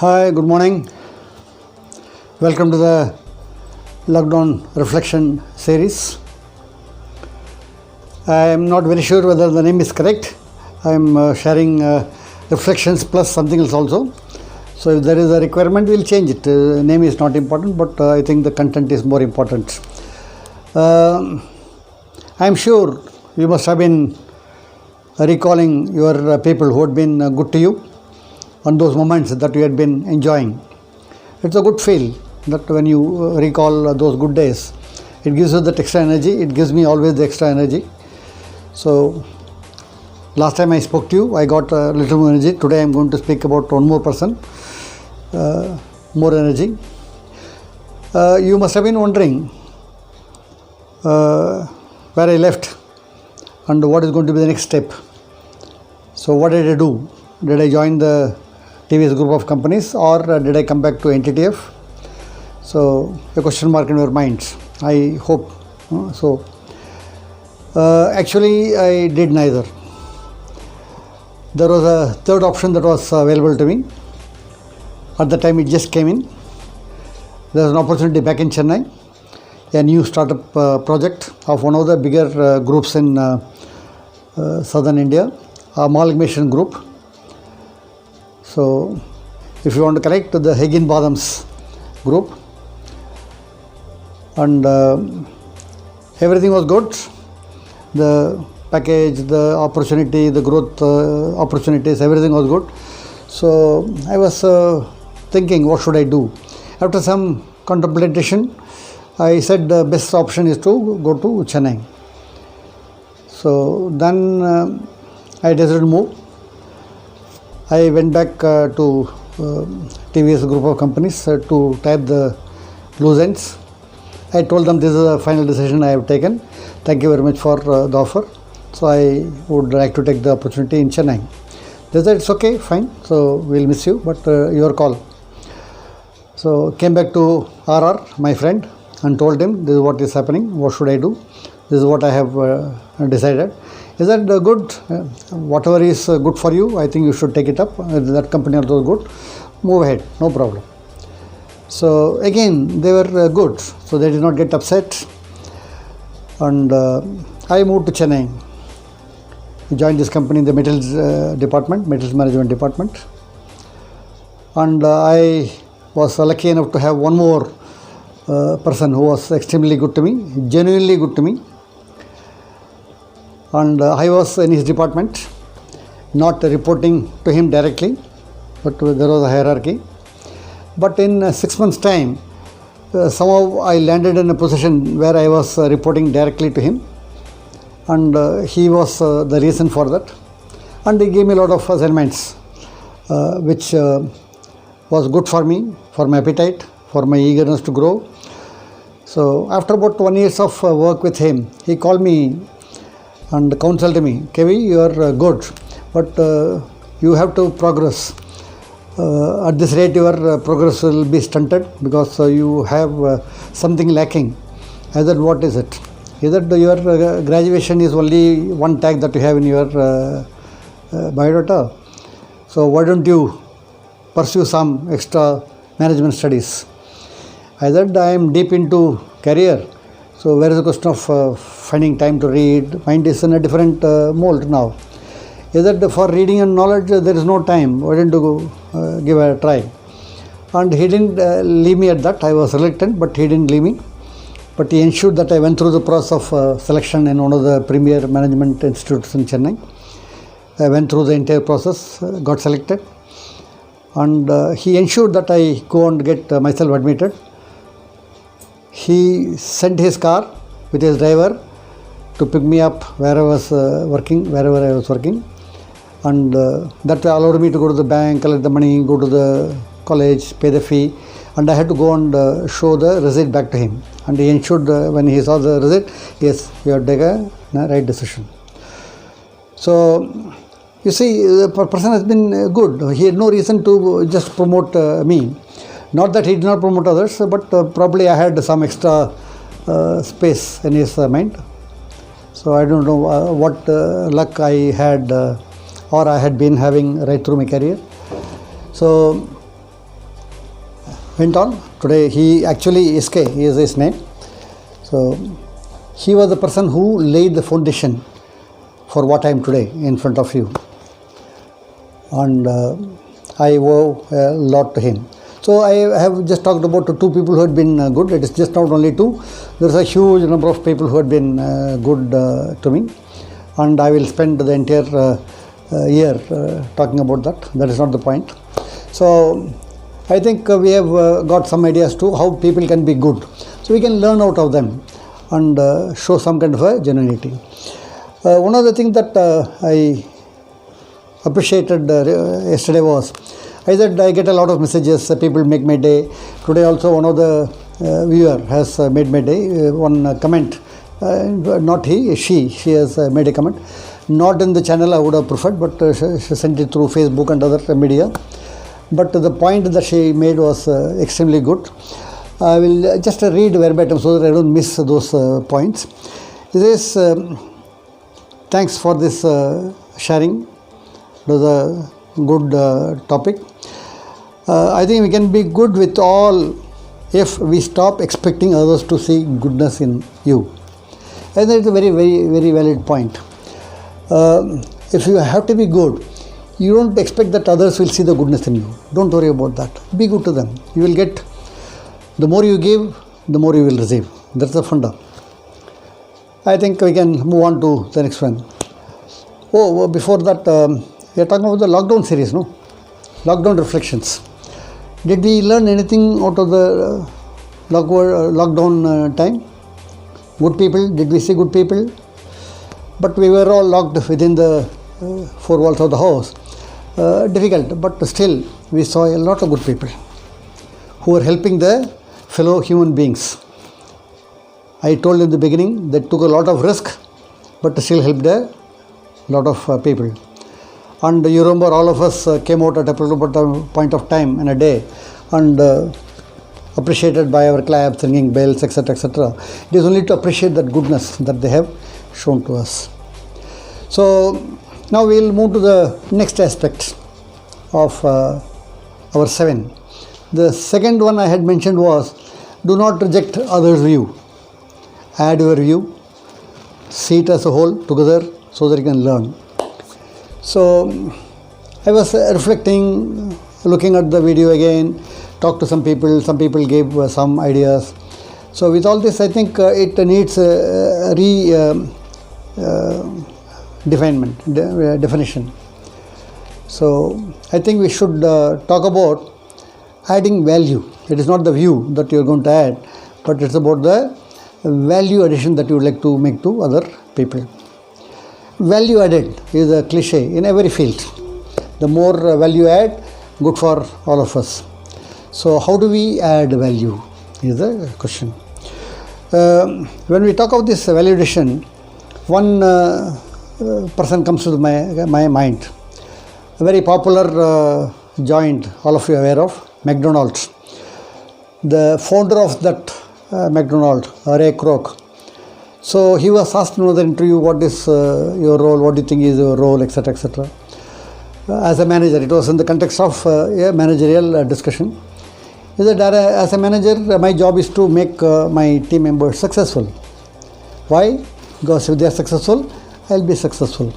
Hi, good morning. Welcome to the Lockdown Reflection series. I am not very sure whether the name is correct. I am sharing reflections plus something else also. So if there is a requirement, we will change it. Name is not important, but I think the content is more important. I am sure you must have been recalling your people who had been good to you on those moments that you had been enjoying. It's a good feel that when you recall those good days, it gives you that extra energy. It gives me always the extra energy. So last time I spoke to you, I got a little more energy. Today I am going to speak about one more person, more energy. You must have been wondering where I left and what is going to be the next step. So what did I do? Did I join the TVS group of companies or did I come back to NTTF? So a question mark in your minds. I hope so. Actually, I did neither. There was a third option that was available to me. At the time it just came in. There was an opportunity back in Chennai, a new startup project of one of the bigger groups in southern India, Amalgamation Group. So, if you want to connect to the Higginbotham's group, and everything was good, the package, the opportunity, the growth opportunities, everything was good. So, I was thinking, what should I do? After some contemplation, I said the best option is to go to Chennai. So, then I decided to move. I went back to TVS group of companies to type the loose ends. I told them this is a final decision I have taken. Thank you very much for the offer. So I would like to take the opportunity in Chennai. They said it's okay, fine. So we'll miss you, but your call. So came back to RR, my friend, and told him this is what is happening. What should I do? This is what I have decided. Is that good? Whatever is good for you, I think you should take it up. That company also good. Move ahead, no problem. So again, they were good. So they did not get upset. And I moved to Chennai. Joined this company in the metals department, metals management department. And I was lucky enough to have one more person who was extremely good to me, genuinely good to me. And I was in his department, not reporting to him directly, but there was a hierarchy. But in 6 months' time, somehow I landed in a position where I was reporting directly to him, and he was the reason for that. And he gave me a lot of assignments, which was good for me, for my appetite, for my eagerness to grow. So after about 1 year of work with him, he called me and counseled me, Kevi, you are good, but you have to progress. At this rate, your progress will be stunted because you have something lacking. I said, what is it? He said, your graduation is only one tag that you have in your biodata. So why don't you pursue some extra management studies? I said, I am deep into career. So where is the question of finding time to read? Mind is in a different mold now. Is that for reading and knowledge there is no time? Why don't you go give a try? And he didn't leave me at that. I was reluctant, but he didn't leave me. But he ensured that I went through the process of selection in one of the premier management institutes in Chennai. I went through the entire process, got selected, and he ensured that I go and get myself admitted. He sent his car with his driver to pick me up wherever I was working, and that allowed me to go to the bank, collect the money, go to the college, pay the fee, and I had to go and show the receipt back to him. And he ensured when he saw the receipt, yes, you have taken the right decision. So you see, the person has been good. He had no reason to just promote me. Not that he did not promote others, but probably I had some extra space in his mind. So I don't know what luck I had or I had been having right through my career. So went on. Today he actually, SK is his name. So he was the person who laid the foundation for what I am today in front of you. And I owe a lot to him. So I have just talked about two people who had been good. It is just not only two. There is a huge number of people who had been good to me. And I will spend the entire year talking about that. That is not the point. So I think we have got some ideas to how people can be good. So we can learn out of them and show some kind of a genuinity. One of the things that I appreciated yesterday was, I said I get a lot of messages, people make my day. Today also one of the viewer has made my day. One comment, not he, she has made a comment. Not in the channel I would have preferred, but she sent it through Facebook and other media. But the point that she made was extremely good. I will just read verbatim so that I don't miss those points. This is, thanks for this sharing. It was a good topic. I think we can be good with all if we stop expecting others to see goodness in you. I think it's a very, very, very valid point. If you have to be good, you don't expect that others will see the goodness in you. Don't worry about that. Be good to them. You will get, the more you give, the more you will receive. That's the funda. I think we can move on to the next one. Oh, before that, we are talking about the lockdown series, no? Lockdown reflections. Did we learn anything out of the lockdown time? Good people, did we see good people? But we were all locked within the four walls of the house. Difficult, but still we saw a lot of good people who were helping their fellow human beings. I told in the beginning they took a lot of risk, but still helped a lot of people. And you remember all of us came out at a particular point of time in a day and appreciated by our claps, ringing bells, etc., etc. It is only to appreciate that goodness that they have shown to us. So now we will move to the next aspect of our 7. The second one I had mentioned was, do not reject others' view. Add your view. See it as a whole together so that you can learn. So I was reflecting, looking at the video again, talked to some people gave some ideas. So with all this, I think it needs a definition. So I think we should talk about adding value. It is not the view that you are going to add, but it's about the value addition that you would like to make to other people. Value added is a cliche in every field. The more value add, good for all of us. So how do we add value is the question. When we talk of this value addition, one person comes to my mind. A very popular joint, all of you are aware of, McDonald's. The founder of that McDonald's, Ray Kroc. So he was asked in another interview, what is your role, what do you think is your role, etc., etc. As a manager, it was in the context of a managerial discussion. He said, as a manager, my job is to make my team members successful. Why? Because if they are successful, I will be successful.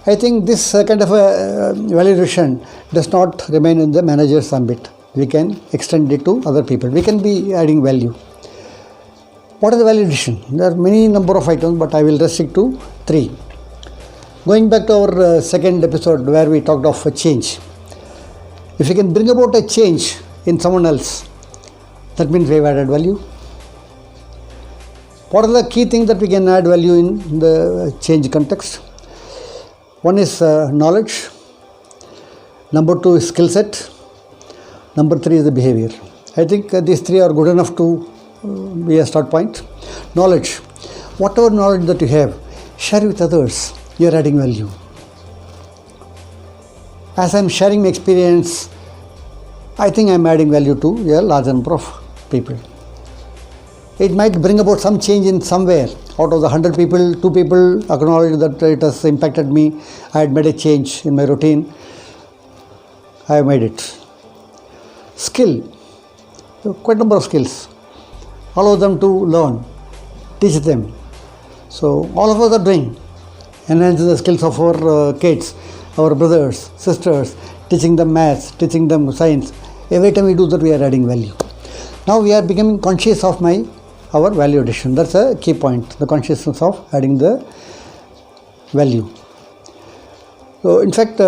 I think this kind of a valuation does not remain in the manager's ambit. We can extend it to other people. We can be adding value. What is the value addition? There are many number of items, but I will restrict to 3. Going back to our second episode where we talked of a change. If you can bring about a change in someone else, that means we have added value. What are the key things that we can add value in the change context? One is knowledge. Number 2 is skill set. Number 3 is the behavior. I think these 3 are good enough to be a start point. Knowledge. Whatever knowledge that you have, share with others. You are adding value. As I am sharing my experience, I think I am adding value to a large number of people. It might bring about some change in somewhere. Out of the 100 people, 2 people acknowledge that it has impacted me. I had made a change in my routine. I have made it. Skill. quite a number of skills. Allow them to learn, teach them. So all of us are doing, enhancing the skills of our kids, our brothers, sisters, teaching them maths, teaching them science. Every time we do that, we are adding value. Now we are becoming conscious of our value addition. That's a key point, the consciousness of adding the value. So in fact,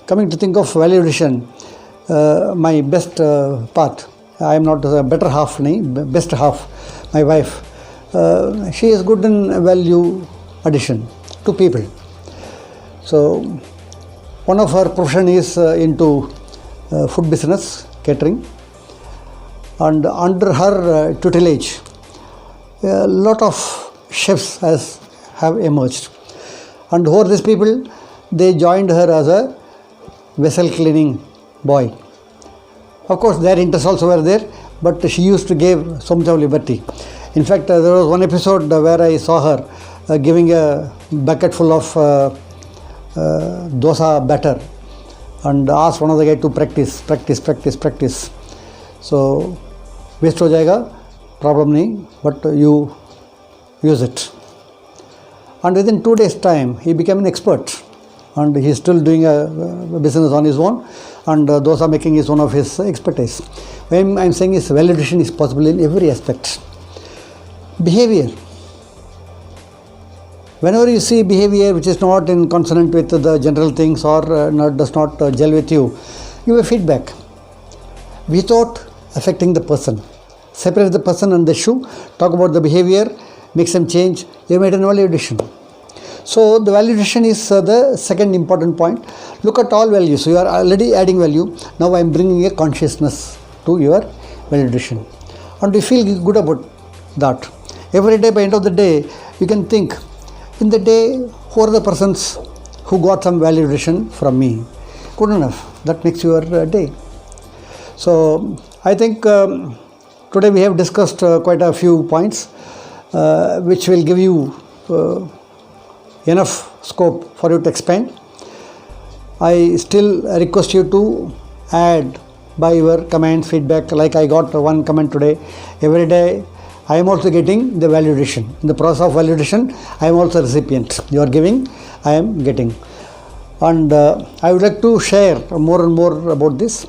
coming to think of value addition, my best part, I am not the better half, best half, my wife, she is good in value addition to people. So one of her profession is into food business, catering, and under her tutelage, a lot of chefs have emerged. And who are these people? They joined her as a vessel cleaning boy. Of course, their interests also were there, but she used to give so much of liberty. In fact, there was one episode where I saw her giving a bucket full of dosa batter and asked one of the guys to practice. So, waste ho jayega, problem nahi, but you use it. And within 2 days' time, he became an expert. And he is still doing a business on his own, and dosa making is one of his expertise. When I am saying is validation is possible in every aspect. Behavior. Whenever you see behavior which is not in consonant with the general things or does not gel with you, give a feedback without affecting the person. Separate the person and the issue, talk about the behavior, make some change, you made an value addition. So the value addition is the second important point. Look at all values. So you are already adding value. Now I am bringing a consciousness to your value addition. And you feel good about that. Every day, by the end of the day, you can think, in the day, who are the persons who got some value addition from me? Good enough. That makes your day. So I think today we have discussed quite a few points which will give you enough scope for you to expand. I still request you to add by your comments, feedback. Like I got one comment today. Every day I am also getting the value addition. In the process of value addition, I am also a recipient. You are giving, I am getting. And I would like to share more and more about this.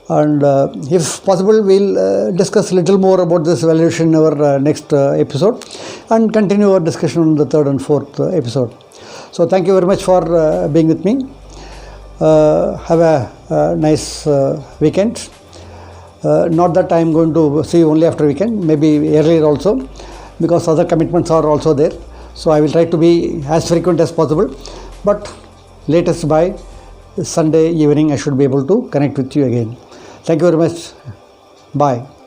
And if possible, we'll discuss a little more about this valuation in our next episode and continue our discussion on the third and fourth episode. So thank you very much for being with me. Have a nice weekend. Not that I am going to see you only after weekend, maybe earlier also, because other commitments are also there. So I will try to be as frequent as possible, but latest by Sunday evening I should be able to connect with you again. Thank you very much. Bye.